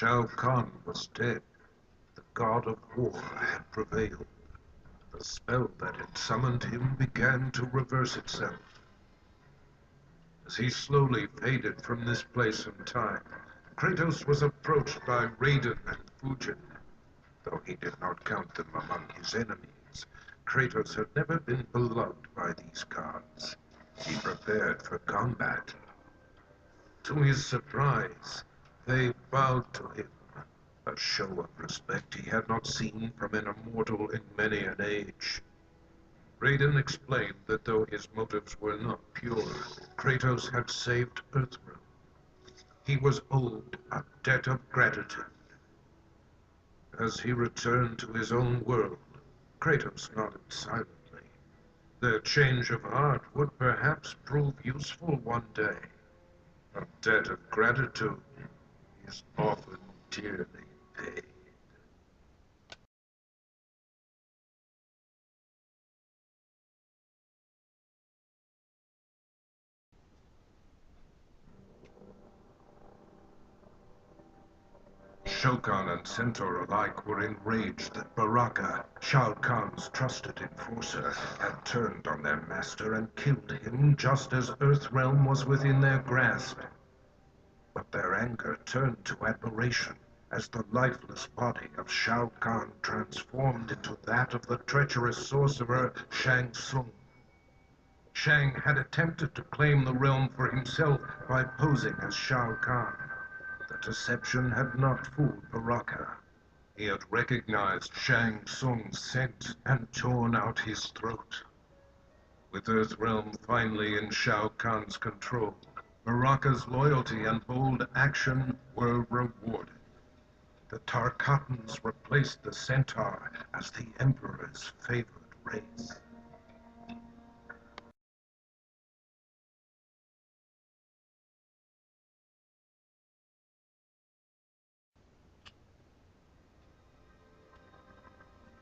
Shao Kahn was dead. The god of war had prevailed. The spell that had summoned him began to reverse itself. As he slowly faded from this place and time, Kratos was approached by Raiden and Fujin. Though he did not count them among his enemies, Kratos had never been beloved by these gods. He prepared for combat. To his surprise, they bowed to him, a show of respect he had not seen from an immortal in many an age. Raiden explained that though his motives were not pure, Kratos had saved Earthrealm. He was owed a debt of gratitude. As he returned to his own world, Kratos nodded silently. Their change of heart would perhaps prove useful one day. A debt of gratitude is often dearly paid. Shokan and Centaur alike were enraged that Baraka, Shao Kahn's trusted enforcer, had turned on their master and killed him just as Earthrealm was within their grasp. But their anger turned to admiration as the lifeless body of Shao Kahn transformed into that of the treacherous sorcerer Shang Tsung. Shang had attempted to claim the realm for himself by posing as Shao Kahn. The deception had not fooled Baraka. He had recognized Shang Tsung's scent and torn out his throat. With Earthrealm finally in Shao Kahn's control, Baraka's loyalty and bold action were rewarded. The Tarkatans replaced the Centaur as the Emperor's favorite race.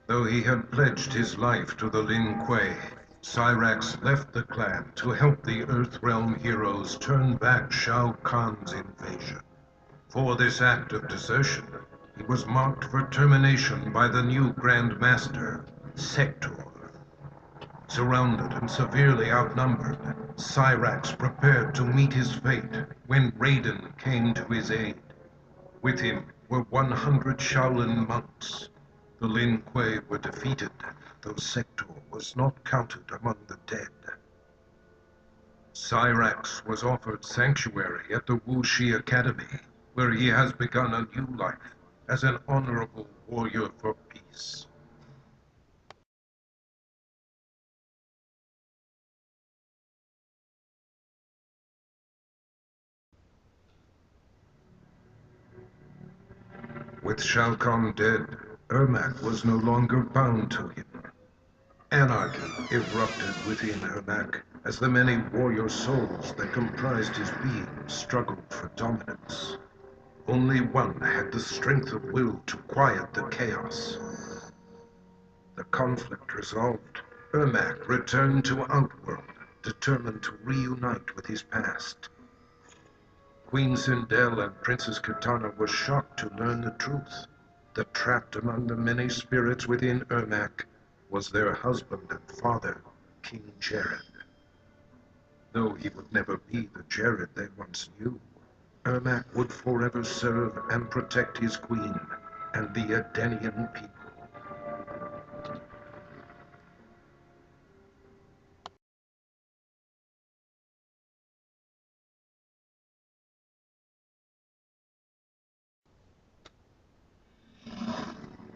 Though he had pledged his life to the Lin Kuei, Cyrax left the clan to help the Earthrealm heroes turn back Shao Kahn's invasion. For this act of desertion, he was marked for termination by the new Grand Master, Sector. Surrounded and severely outnumbered, Cyrax prepared to meet his fate when Raiden came to his aid. With him were 100 Shaolin monks. The Lin Kuei were defeated, though Sector was not counted among the dead. Cyrax was offered sanctuary at the Wuxi Academy, where he has begun a new life as an honorable warrior for peace. With Shao Kahn dead, Ermac was no longer bound to him. Anarchy erupted within Ermac as the many warrior souls that comprised his being struggled for dominance. Only one had the strength of will to quiet the chaos. The conflict resolved, Ermac returned to Outworld, determined to reunite with his past. Queen Sindel and Princess Kitana were shocked to learn the truth, that trapped among the many spirits within Ermac was their husband and father, King Jared. Though he would never be the Jared they once knew, Ermac would forever serve and protect his queen and the Edenian people.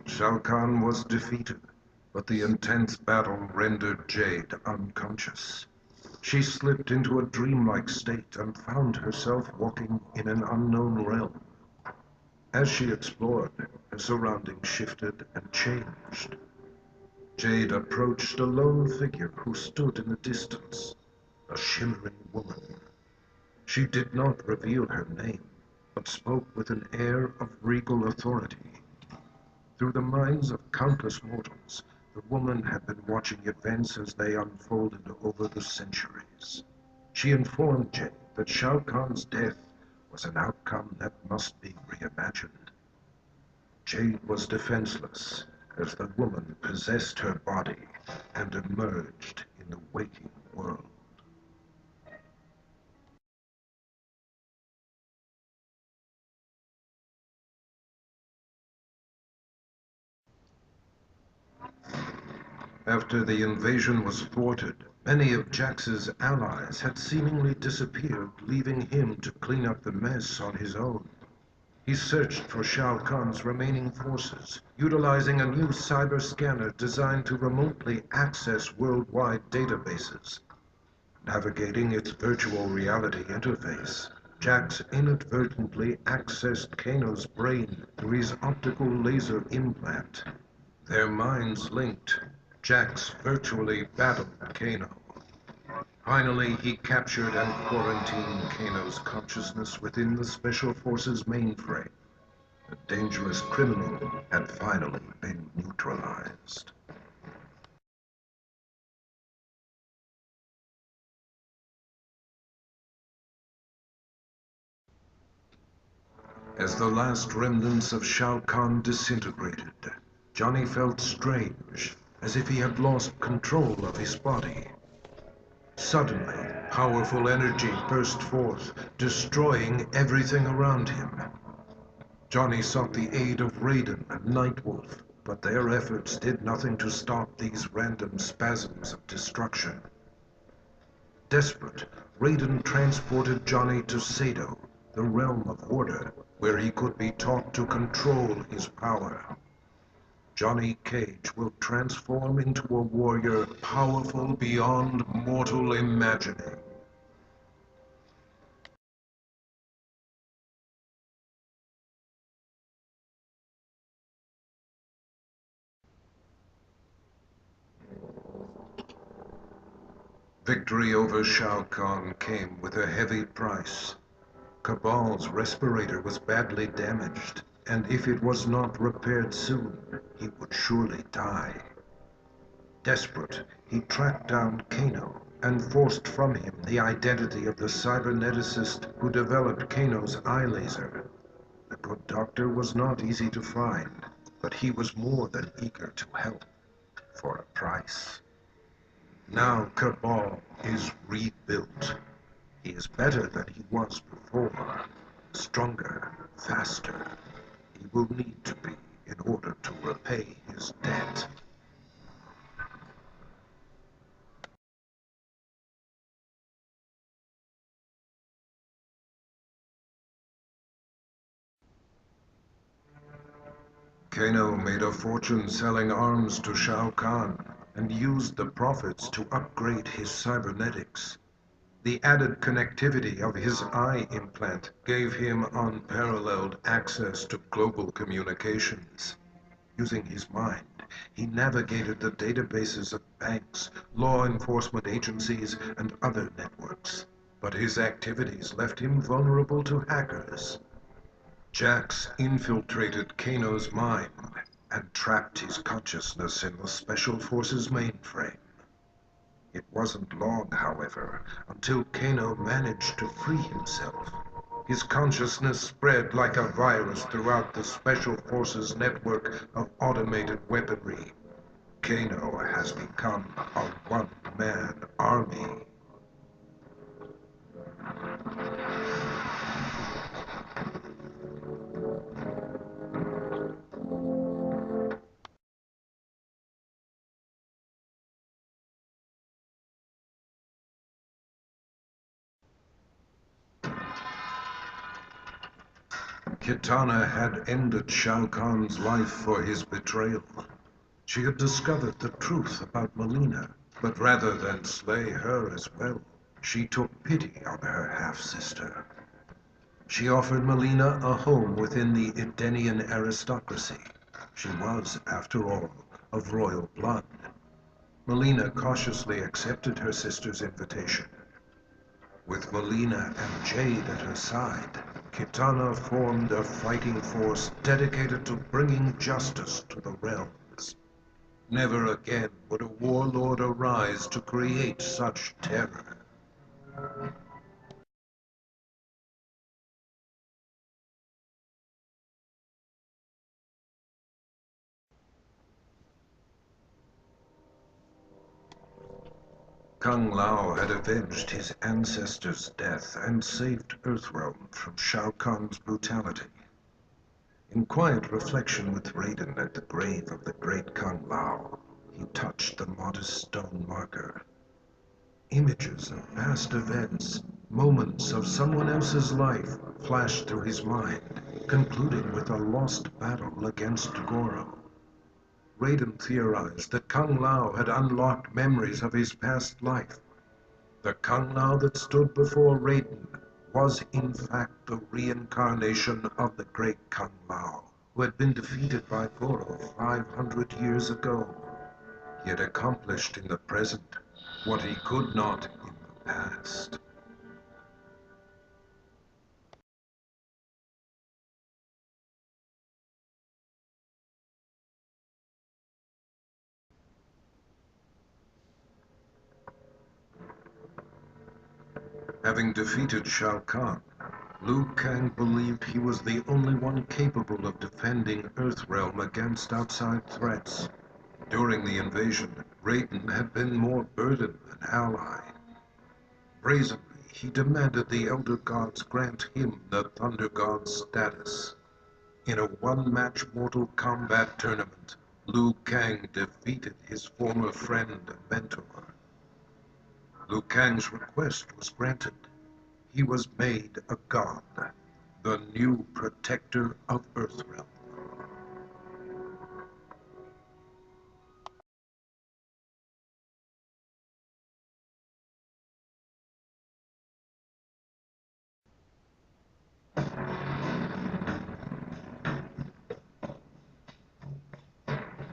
Shao Kahn was defeated, but the intense battle rendered Jade unconscious. She slipped into a dreamlike state and found herself walking in an unknown realm. As she explored, her surroundings shifted and changed. Jade approached a lone figure who stood in the distance, a shimmering woman. She did not reveal her name, but spoke with an air of regal authority. Through the minds of countless mortals, the woman had been watching events as they unfolded over the centuries. She informed Jade that Shao Kahn's death was an outcome that must be reimagined. Jade was defenseless as the woman possessed her body and emerged in the waking world. After the invasion was thwarted, many of Jax's allies had seemingly disappeared, leaving him to clean up the mess on his own. He searched for Shao Kahn's remaining forces, utilizing a new cyber scanner designed to remotely access worldwide databases. Navigating its virtual reality interface, Jax inadvertently accessed Kano's brain through his optical laser implant. Their minds linked, Jax virtually battled Kano. Finally, he captured and quarantined Kano's consciousness within the Special Forces mainframe. The dangerous criminal had finally been neutralized. As the last remnants of Shao Kahn disintegrated, Johnny felt strange, as if he had lost control of his body. Suddenly, powerful energy burst forth, destroying everything around him. Johnny sought the aid of Raiden and Nightwolf, but their efforts did nothing to stop these random spasms of destruction. Desperate, Raiden transported Johnny to Sado, the realm of order, where he could be taught to control his power. Johnny Cage will transform into a warrior powerful beyond mortal imagining. Victory over Shao Kahn came with a heavy price. Cabal's respirator was badly damaged, and if it was not repaired soon, he would surely die. Desperate, he tracked down Kano and forced from him the identity of the cyberneticist who developed Kano's eye laser. The good doctor was not easy to find, but he was more than eager to help, for a price. Now Cabal is rebuilt. He is better than he was before, stronger, faster. He will need to be in order to repay his debt. Kano made a fortune selling arms to Shao Kahn and used the profits to upgrade his cybernetics. The added connectivity of his eye implant gave him unparalleled access to global communications. Using his mind, he navigated the databases of banks, law enforcement agencies, and other networks. But his activities left him vulnerable to hackers. Jax infiltrated Kano's mind and trapped his consciousness in the Special Forces mainframe. It wasn't long, however, until Kano managed to free himself. His consciousness spread like a virus throughout the Special Forces network of automated weaponry. Kano has become a one-man army. Kitana had ended Shao Kahn's life for his betrayal. She had discovered the truth about Melina, but rather than slay her as well, she took pity on her half-sister. She offered Melina a home within the Edenian aristocracy. She was, after all, of royal blood. Melina cautiously accepted her sister's invitation. With Melina and Jade at her side, Kitana formed a fighting force dedicated to bringing justice to the realms. Never again would a warlord arise to create such terror. Kung Lao had avenged his ancestor's death and saved Earthrealm from Shao Kahn's brutality. In quiet reflection with Raiden at the grave of the great Kung Lao, he touched the modest stone marker. Images of past events, moments of someone else's life flashed through his mind, concluding with a lost battle against Goro. Raiden theorized that Kung Lao had unlocked memories of his past life. The Kung Lao that stood before Raiden was in fact the reincarnation of the great Kung Lao, who had been defeated by Goro 500 years ago. He had accomplished in the present what he could not in the past. Having defeated Shao Kahn, Liu Kang believed he was the only one capable of defending Earthrealm against outside threats. During the invasion, Raiden had been more burden than ally. Brazenly, he demanded the Elder Gods grant him the Thunder God's status. In a one-match Mortal Kombat tournament, Liu Kang defeated his former friend and mentor. Liu Kang's request was granted. He was made a god, the new protector of Earthrealm.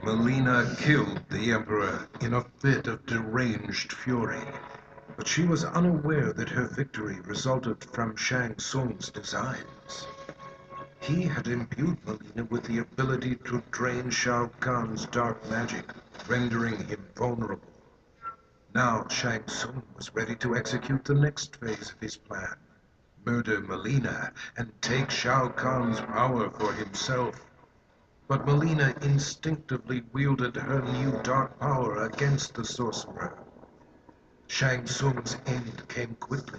Mileena killed the Emperor in a fit of deranged fury, but she was unaware that her victory resulted from Shang Tsung's designs. He had imbued Mileena with the ability to drain Shao Kahn's dark magic, rendering him vulnerable. Now Shang Tsung was ready to execute the next phase of his plan: murder Mileena and take Shao Kahn's power for himself. But Mileena instinctively wielded her new dark power against the sorcerer. Shang Tsung's end came quickly.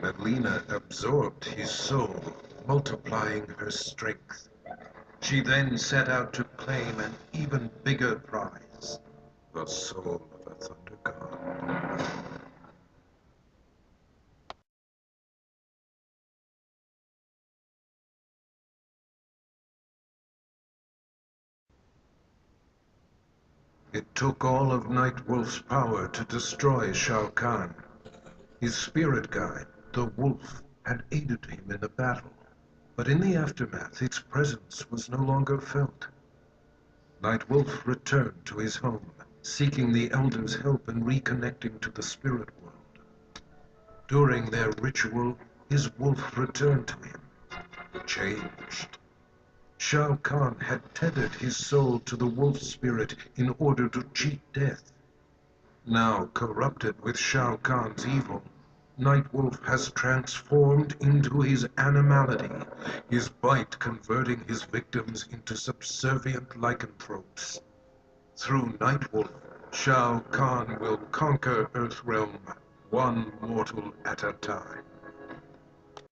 Mileena absorbed his soul, multiplying her strength. She then set out to claim an even bigger prize, the soul of a Thunder God. It took all of Nightwolf's power to destroy Shao Kahn. His spirit guide, the wolf, had aided him in the battle, but in the aftermath its presence was no longer felt. Nightwolf returned to his home, seeking the Elder's help in reconnecting to the spirit world. During their ritual, his wolf returned to him, changed. Shao Kahn had tethered his soul to the wolf spirit in order to cheat death. Now corrupted with Shao Kahn's evil, Nightwolf has transformed into his animality, his bite converting his victims into subservient lycanthropes. Through Nightwolf, Shao Kahn will conquer Earthrealm, one mortal at a time.